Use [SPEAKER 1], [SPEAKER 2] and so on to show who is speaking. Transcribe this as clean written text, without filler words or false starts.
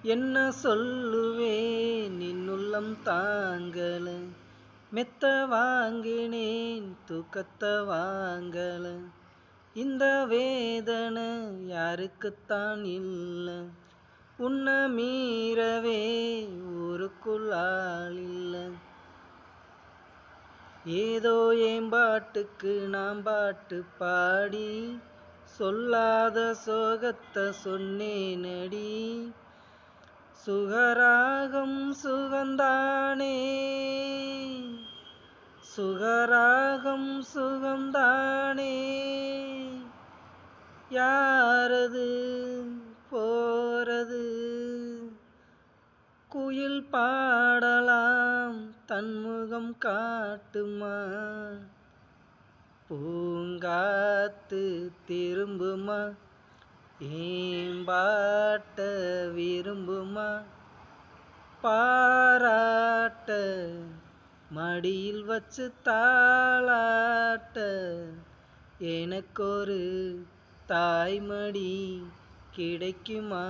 [SPEAKER 1] என்ன சொல்லுவேன் நின்னுள்ளம் தாங்கல. மெத்த வாங்கினேன் தூக்கத்த வாங்கல. இந்த வேதனை யாருக்குத்தான் இல்ல. உன்னை மீறவே ஊருக்குள் ஆள் இல்ல. ஏதோ ஏம்பாட்டுக்கு நாம் பாட்டு பாடி சொல்லாத சோகத்தை சொன்னேனடி. சுகராகம் சுகந்தானே, சுகராகம் சுகந்தானே. யாரது போறது? குயில் பாடலாம் தன்முகம் காட்டுமா? பூங்காத்து திரும்புமா? ஏம்பாட்ட விரும்புமா? பாராட்ட மடியில் வச்சு தாளாட்ட எனக்கொரு தாய்மடி கிடைக்குமா?